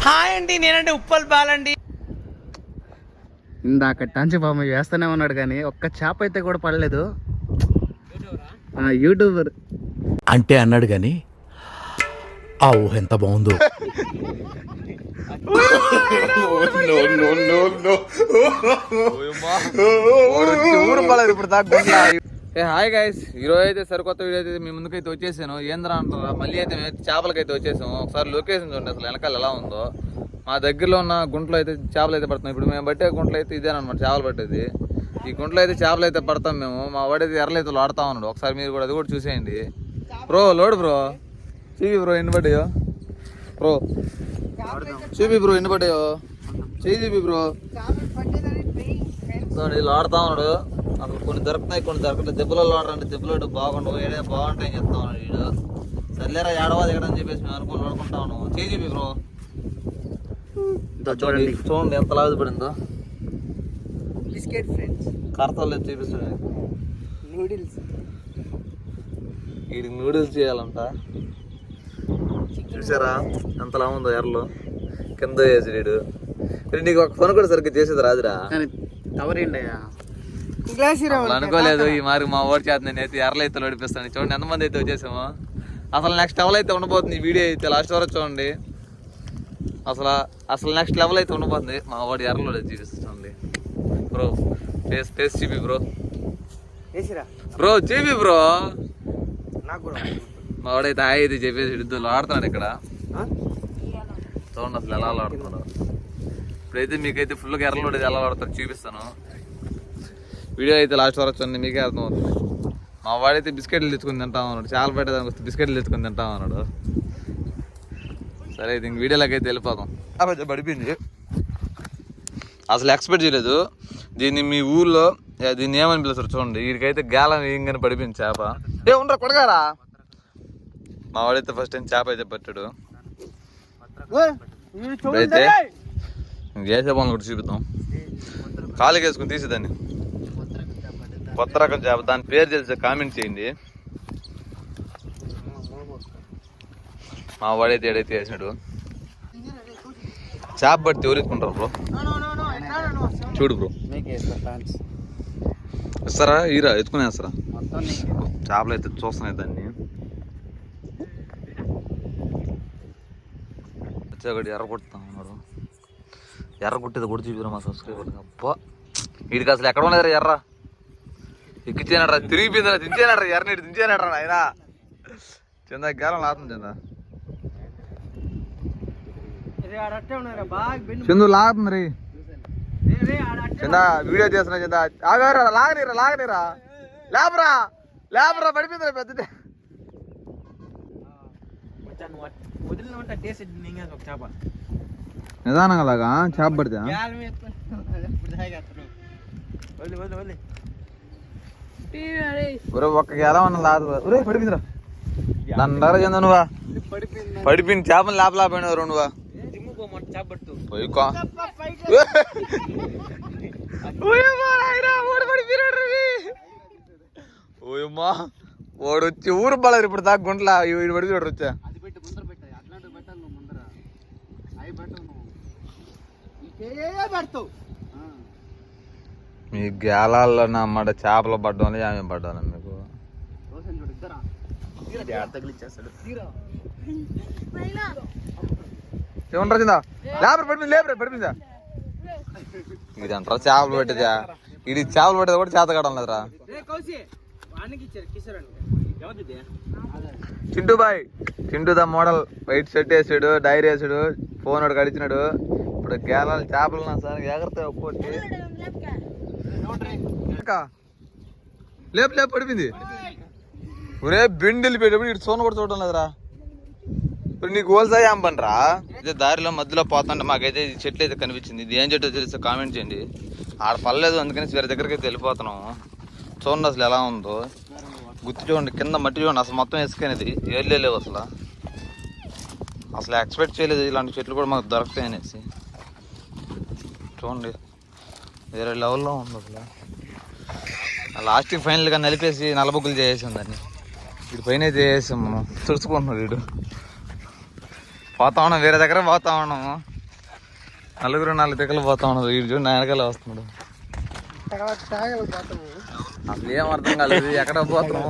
Hi అండి, నేనండి ఉప్పల్ బాలండి. ఇందాక టంచి బామ్మ వేస్తూనే ఉన్నాడు కానీ ఒక్క చేప అయితే కూడా పడలేదు. యూట్యూబర్ అంటే అన్నాడు కానీ ఆ ఊహ ఎంత బాగుందో. హాయ్ గైస్, ఈరోజు అయితే సరికొత్త వీడియో అయితే మీ ముందుకైతే వచ్చేసాను. ఏంద్రా అంటారా, మళ్ళీ అయితే చేపలకైతే వచ్చేసాము. ఒకసారి లొకేషన్ చూడండి అసలు వెనకాల ఎలా ఉందో. మా దగ్గరలో ఉన్న గుంటలో అయితే చేపలు అయితే పడుతున్నాం. ఇప్పుడు మేము పట్టే గుంటలు అయితే ఇదేనమాట చేపలు పట్టేది. ఈ గుంటలో అయితే చేపలు అయితే పడతాం మేము. మా వాడైతే ఎర్రలైతే ఆడుతా ఉన్నాడు. ఒకసారి మీరు కూడా అది కూడా చూసేయండి. బ్రో లోడు బ్రో, చూపి బ్రో ఎన్ని పడ్డాయో. బ్రో చూపి బ్రో ఎన్ని పడ్డాయో, చేయి చూపి బ్రో. వీళ్ళు ఆడుతా ఉన్నాడు. అసలు కొన్ని దొరుకుతాయి, కొన్ని దొరకలేదు. దెబ్బలలో ఆడరండి, దెబ్బలు బాగుండవు, ఏడే బాగుంటాయని చెప్తా ఉన్నాడు వీడు. సర్లేరా ఏడవా దిగడని చెప్పేసి మేము అనుకుని ఆడుకుంటా ఉన్నాము. చేయి చూపి బ్రో. చూడండి చూడండి ఎంత లాభ పడిందో. బిస్కెట్ ఫ్రెండ్స్, కరతలు చూపిస్తాడు. నూడిల్స్, వీడికి నూడిల్స్ చేయాలంట. చూసారా ఎంతలా ఉందో ఎర్రలో కింద వేసి వీడు. నీకు ఒక పని కూడా సరిగ్గా చేసేది రాదురా. అనుకోలేదు ఈ మరి మా ఓడి చేత నేనైతే ఎర్రలు అయితే నడిపిస్తాను. చూడండి ఎంతమంది అయితే వచ్చేసాము. అసలు నెక్స్ట్ లెవెల్ అయితే ఉండబోతుంది ఈ వీడియో అయితే. లాస్ట్ వరకు చూడండి. అసలు నెక్స్ట్ లెవెల్ అయితే ఉండబోతుంది. మా వాడి ఎర్రలో చూపిస్తుంది. బ్రో ఫేస్ చూపి బ్రో. బ్రో చూపి బ్రో. మా వాడైతే హాయ్ అయితే చెప్పేసి ఇద్దరు ఆడుతున్నాడు ఇక్కడ. చూడండి అసలు ఎలా ఆడుతున్నాడు. ఇప్పుడైతే మీకైతే ఫుల్గా ఎర్రలో ఎలా ఆడతారు చూపిస్తాను. వీడియో అయితే లాస్ట్ వరకు చూడండి, మీకే అర్థమవుతుంది. మా వాడైతే బిస్కెట్లు తెచ్చుకొని తింటా ఉన్నాడు. చాలా పెట్టేదానికి వస్తే బిస్కెట్లు తెచ్చుకొని తింటా ఉన్నాడు. సరే అయితే ఇంక వీడియోలోకి అయితే వెళ్ళిపోతాం. పడిపోయింది, అసలు ఎక్స్పెక్ట్ చేయలేదు దీన్ని. మీ ఊళ్ళో దీన్ని ఏమని పిలుస్తారు చూడండి. వీడికైతే గాలం ఏంగానే పడిపోయింది చేప. ఉండరా కొడగారా. మా వాడైతే ఫస్ట్ టైం చేప అయితే పట్టాడు. అయితే చేసే పనులు కూడా చూపిద్దాం. ఖాళీగా వేసుకుని తీసేదాన్ని. కొత్త రకం చేప, దాని పేరు తెలిసే కామెంట్ చేయండి. మా వాడైతే ఏడైతే వేసినాడు. చేప పడితే ఎవరెత్తుకుంటారు బ్రో. చూడు బ్రో, ఇస్తారా ఈరా ఎత్తుకునేస్తారా. చేపలు అయితే చూస్తున్నాయి దాన్ని. ఒకటి ఎర్ర కొడుతా ఉన్నాడు. ఎర్ర కొట్టేది కూడా చూపిరా మా సబ్స్క్రైబర్. అబ్బా వీడికి అసలు ఎక్కడ ఉన్నది ఎర్ర. ఎక్కిచ్చేనట్రా, తిరిగిపోయిందా, దించేనట్రా ఎర్రనీటి దించేనట్రా ఆయన. చందా గాలం లాతుంది చందా. చందు లాగుతుంది రీ. చందా వీడియో చేస్తున్నా చందా. ఆగారా, లాగనీరా లేబరా పడిపోయిందిరా పెద్ద. నిదానంగా లాగా చేప పడితే ఒక్క గేలం అన్న లాదు. పడిపోయిందిరా దండరా చందా. నువ్వా పడిపోయింది చేపలు లేపలేకపోయినావు నువ్వా. ఓయమ్మా వాడు వచ్చి ఊరు పడదు ఇప్పుడు దాకా గుంటలా. వీడు పడి వాడు వచ్చా. మీ గేలాల్లో అన్నమాట చేపలు పడ్డం ఆమె పడ్డాను మీకు. ఏమంటారా చిందా పడిపోయిందా. ఇది అంటారా చేపలు పెట్టేదా. ఇది చేపలు పెట్టేది కూడా చేత కావడం లేదురా. Chintu the model white shirt వేసాడు, డైరీ వేసాడు, ఫోన్ ఒకటి కడిచినాడు. ఇప్పుడు గేలాలు చేపలు నా సార్ ఎగరతాయి. ఒక్కోటి లేపు పడిపోయింది. ఒరే బెండి వెళ్ళిపోయేటప్పుడు ఇటు సోన కూడా చూడడం లేదురా. ఇప్పుడు నీకు హోల్సాయి ఏం పనిరా. అయితే దారిలో మధ్యలో పోతుంటే మాకైతే చెట్లు అయితే కనిపించింది. ఇది ఏం చెట్టు తెలిస్తే కామెంట్ చేయండి. ఆడ పర్లేదు, అందుకని వేరే దగ్గరికి అయితే వెళ్ళిపోతున్నాము. చూడండి అసలు ఎలా ఉందో. గుర్తు చూడండి, కింద మట్టి చూడండి. అసలు మొత్తం ఇసుకనేది ఏళ్ళు లేవు. అసలు ఎక్స్పెక్ట్ చేయలేదు ఇలాంటి చెట్లు కూడా మాకు దొరుకుతాయి అనేసి. చూడండి వేరే లెవెల్లో ఉంది అసలు. లాస్ట్కి ఫైనల్గా నలిపేసి నల్లబొగ్గులు చేసేసింది దాన్ని. వీడి పైన అయితే వేసాం మనం తుడుచుకుంటున్నాడు వీడు. పోతా ఉన్నాం, వేరే దగ్గర పోతా ఉన్నాము. 4 దగ్గర పోతా ఉన్నాడు వీడు. చూడు నా వెనకాల వస్తున్నాడు. అసలు ఏం అర్థం కాలేదు ఎక్కడ పోతున్నాం,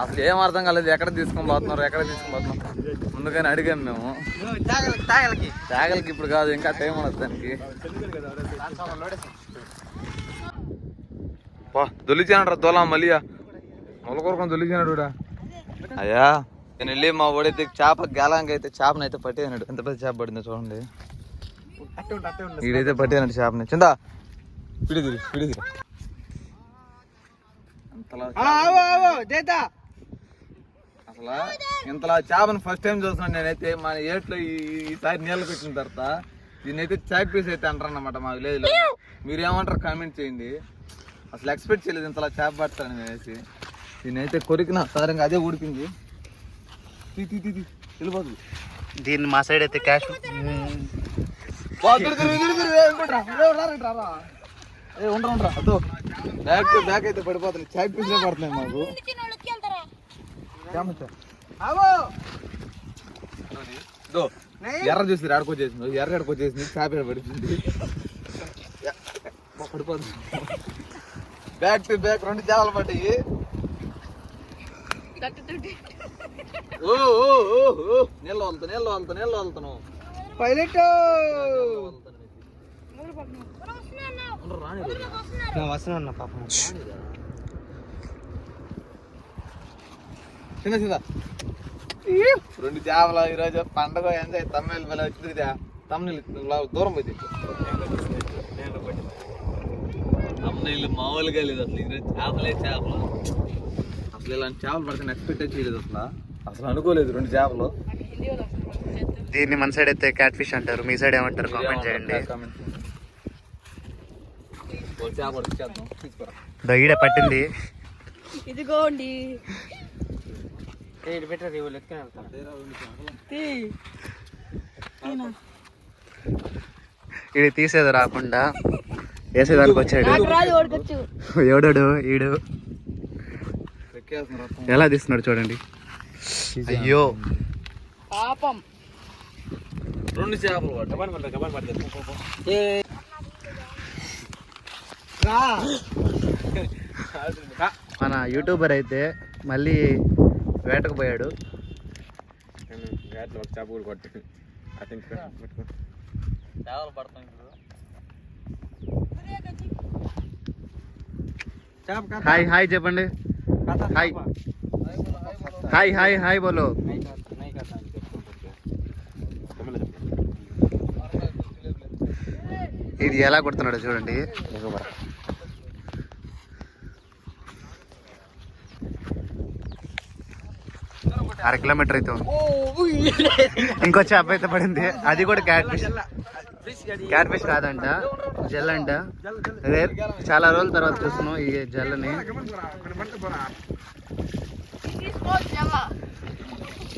అసలు ఏం అర్థం కాలేదు ఎక్కడ తీసుకొని పోతున్నారు, ఎక్కడ తీసుకొని పోతున్నాం. ముందుగానే అడిగాం మేము. తాగలకి ఇప్పుడు కాదు, ఇంకా టైం ఉండదు దానికి. దొల్లిచానరా దోలా మళ్ళీయా మొలకొరకొని దొల్లిచానాడు. అయ్యా నేను వెళ్ళి మా ఓడైతే చేప గేలాంకి అయితే చేపనైతే పట్టేయనాడు. ఎంత పెద్ద చేప పడిందో చూడండి. వీడైతే పట్టేయనాడు చేపని. చిందా పిడిదిరి అసలు ఇంతలా చేపని ఫస్ట్ టైం చూస్తున్నాను నేనైతే. మన ఏట్లో ఈసారి నీళ్ళు పెట్టిన తర్వాత దీన్నైతే చాక్ పీస్ అయితే అంటారన్నమాట మా విలేజ్ లో. మీరు ఏమంటారు కామెంట్ చేయండి. అసలు ఎక్స్పెక్ట్ చేయలేదు ఇంతలా చేప పడతాను నేనేసి. దీన్నైతే కొరికిన సారంగా అదే ఉడికింది. వెళ్ళిపోతుంది. దీన్ని మా సైడ్ అయితే క్యాష్ ఉండరా అదో బ్యాక్ టు బ్యాక్ అయితే పడిపోతుంది. చాక్ పీసే పడుతున్నాయి మాకు. ఎర్ర చూసి ఆడుకొచ్చేసింది, ఎర్ర ఆడుకొచ్చేసింది, చేప పడిపోయింది. పడిపోతుంది. బ్యాక్ టు బ్యాక్ 2 చేపలు పడ్డాయి. నీళ్ళు వెళ్తాను పైలట్ వస్తున్నా పాపం. చిన్న 2 చేపలు ఈరోజు పండగ ఎంజాయ్. తమిళ పిల్ల వచ్చింది తమిళ దూరం పోయింది. తమిళ మామూలుగా లేదు అసలు. ఈరోజు చేపలు అసలు ఇలాంటి చేపలు పడితే ఎక్స్పెక్ట్ చేయలేదు అసలు అనుకోలేదు. 2 చేపలు. దీన్ని మన సైడ్ అయితే క్యాట్ ఫిష్ అంటారు. మీ సైడ్ ఏమంటారు కామెంట్ చేయండి. ఈడ పట్టింది. ఇదిగోండి ఇది తీసేది రాకుండా వేసేదానికి వచ్చాడు. ఎవడాడు ఈడు. ఎలా తీస్తున్నాడు చూడండి. అయ్యో పాపం. 2 చేపలు మన యూట్యూబర్ అయితే మళ్ళీ వేటకు పోయాడు. చేపలు పడతాం ఇప్పుడు. హాయ్ హాయ్ చెప్పండి. హాయ్ హాయ్ హాయ్ హాయ్ బోలో. ఇది ఎలా కొడుతున్నాడు చూడండి. అర కిలోమీటర్ అయితే ఉంది. ఇంకో చేప అయితే పడింది. అది కూడా క్యాట్ ఫిష్. క్యాట్ ఫిష్ కాదంట, జెల్ అంట. చాలా రోజుల తర్వాత చూస్తున్నాం ఈ జల్లని.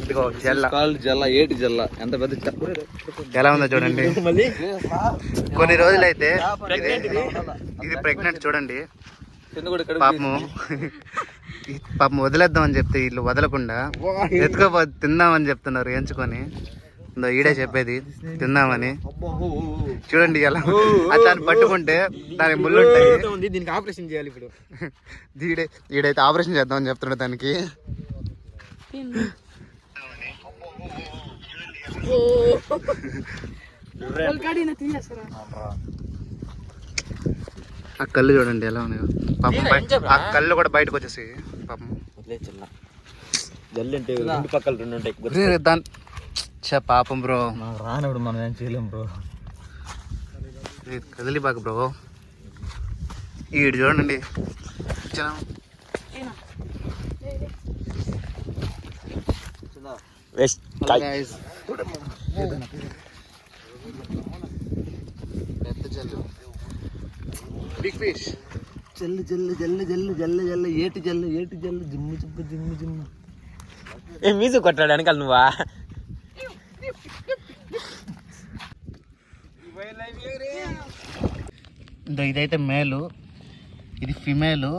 ఇదిగో జల్ల. జల్ల ఏటి జల్ల ఎంత పెద్ద. ఎలా ఉందో చూడండి. కొన్ని రోజులైతే ఇది ప్రెగ్నెంట్ చూడండి. పాపం వదిలేద్దామని చెప్తే వీళ్ళు వదలకుండా ఎత్తుకోపో తిందామని చెప్తున్నారు ఎంచుకొని. ఈడే చెప్పేది తిందామని. చూడండి ఎలా దాన్ని పట్టుకుంటే దానికి ముళ్ళు ఉంటాయి. దీనికి ఆపరేషన్ చేయాలి ఇప్పుడు. ఈడైతే ఆపరేషన్ చేద్దామని చెప్తున్నాడు దానికి. ఆ కళ్ళు చూడండి ఎలా ఉన్నాయో. పాపం ఆ కళ్ళు కూడా బయటకు వచ్చేసి పాపం. పాపం బ్రో రానప్పుడు మనం ఏం చేయలేం బ్రో. కదిలిపాక బ్రో. ఈడు చూడండి. Big fish. జల్లు జల్లు జల్లు జల్లు జల్లు జల్లు ఏటి జల్లు ఏటి జల్లు జిమ్ము జిమ్ము జిమ్ము జిమ్ము. మీసు కొట్టాడు వెనకాల నువ్వా? ఇదైతే మేలు, ఇది ఫిమేలు.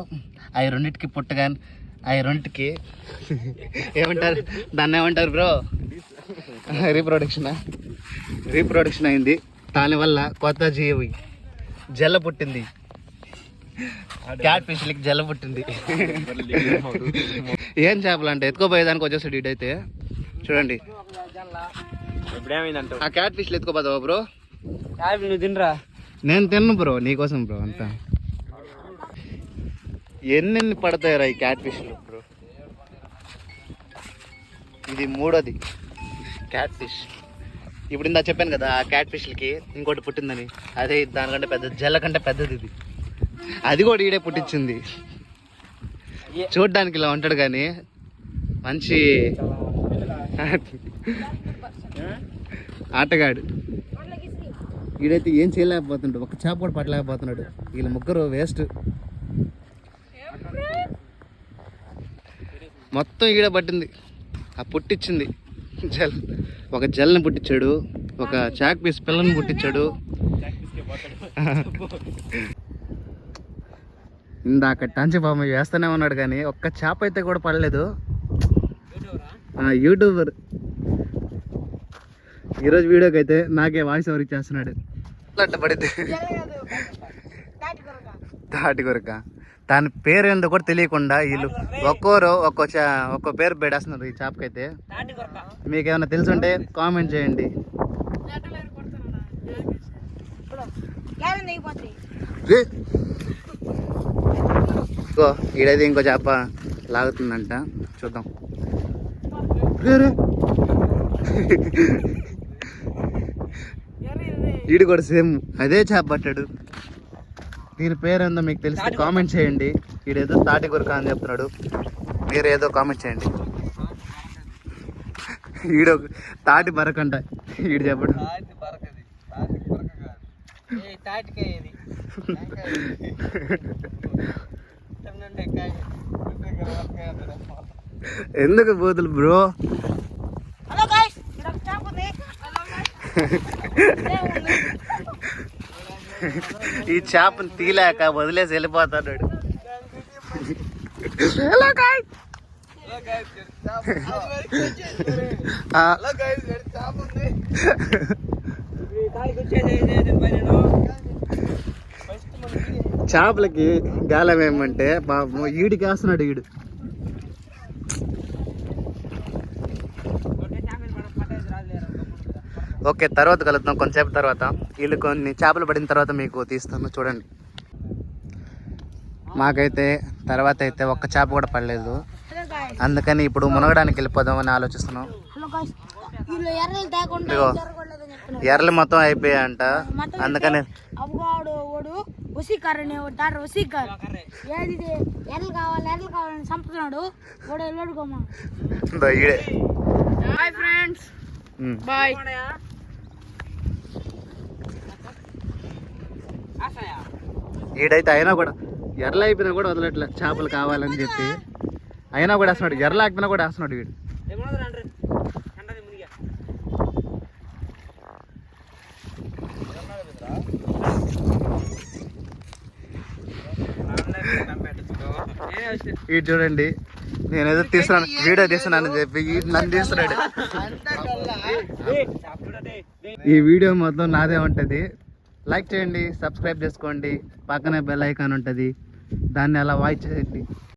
అవి రెండింటికి పుట్టగానే అవి రెండుకి ఏమంటారు, దాన్ని ఏమంటారు బ్రో? రీప్రొడక్షన్ అయింది. దానివల్ల కొత్త జీవి జల్ల పుట్టింది. క్యాట్ ఫిష్లకి జల్ల పుట్టింది. ఏం చేపలు అంటే ఎత్తుకోపోయేదానికి వచ్చేసాడు ఇటైతే. చూడండి ఇప్పుడేమైందంట? ఆ క్యాట్ ఫిష్లు ఎత్తుకోపోతావా బ్రో? నువ్వు తినరా? నేను తిన్ను బ్రో, నీకోసం బ్రో. అంతా ఎన్నెన్ని పడతాయి ఈ క్యాట్ ఫిష్లు బ్రో. ఇది మూడోది క్యాట్ ఫిష్. ఇప్పుడు ఇందా చెప్పాను కదా ఆ క్యాట్ ఫిష్లకి ఇంకోటి పుట్టిందని. అదే దానికంటే పెద్ద, జల్ల కంటే పెద్దది ఇది. అది కూడా ఈడే పుట్టించింది. చూడ్డానికి ఇలా ఉంటాడు కానీ మంచి ఆటగాడు. ఈడైతే ఏం చేయలేకపోతుంటాడు, ఒక చేప కూడా పట్టలేకపోతున్నాడు. వీళ్ళ ముగ్గురు వేస్ట్. మొత్తం ఈడ పట్టింది. ఆ పుట్టించింది ఒక జల్ని పుట్టించాడు, ఒక చాక్ పీస్ పిల్లని పుట్టించాడు. ఇందాక టంచి పాపం వేస్తూనే ఉన్నాడు కానీ ఒక్క చేప అయితే కూడా పడలేదు. యూట్యూబర్ ఈరోజు వీడియోకి అయితే నాకే వాయిస్ ఓవర్ ఇచ్చేస్తున్నాడు. అట్లా పడితే తాటి కొరక, దాని పేరు ఏందో కూడా తెలియకుండా వీళ్ళు ఒక్కోరు ఒక్కో పేరు పెట్టేస్తున్నారు ఈ చేపకైతే. మీకేమైనా తెలుసుంటే కామెంట్ చేయండి. ఈడైతే ఇంకో చేప లాగుతుందంట, చూద్దాం. ఈడు కూడా సేమ్ అదే చేప పట్టాడు. దీని పేరేందో మీకు తెలిసి కామెంట్ చేయండి. ఈడేదో తాటి కొరక అని చెప్తున్నాడు, మీరు ఏదో కామెంట్ చేయండి. ఈడో తాటి బరకంట ఈడు చెప్పడు. ఎందుకు బూతులు బ్రో? ఈ చేపను తీలేక వదిలేసి వెళ్ళిపోతాడు. చేపలకి గాలం ఏమంటే పాపం ఈడికి వేస్తున్నాడు ఈడు. ఓకే, తర్వాత కలుద్దాం కొంచెంసేపు తర్వాత. వీళ్ళు కొన్ని చేపలు పడిన తర్వాత మీకు తీస్తాను చూడండి. మాకైతే తర్వాత అయితే ఒక్క చేప కూడా పడలేదు, అందుకని ఇప్పుడు మునగడానికి వెళ్ళిపోదామని ఆలోచిస్తున్నాం. ఇదిగో ఎర్రలు మొత్తం అయిపోయాయంట, అందుకని ఈడే. ఈడైతే అయినా కూడా ఎర్రలు అయిపోయినా కూడా వదలట్లే, చేపలు కావాలని చెప్పి అయినా కూడా వేస్తున్నాడు. ఎర్రలు ఆగిపోయినా కూడా వేస్తున్నాడు వీడు. వీడు చూడండి, నేనేదో తీస్తున్నాను, వీడియో తీస్తున్నాను అని చెప్పి నన్ను తీస్తున్నాడు. ఈ వీడియో మొత్తం నాదే ఉంటుంది. లైక్ చేయండి, సబ్స్క్రైబ్ చేసుకోండి, పక్కనే బెల్ ఐకాన్ ఉంటుంది, దాన్ని అలా వాచ్ చేయండి.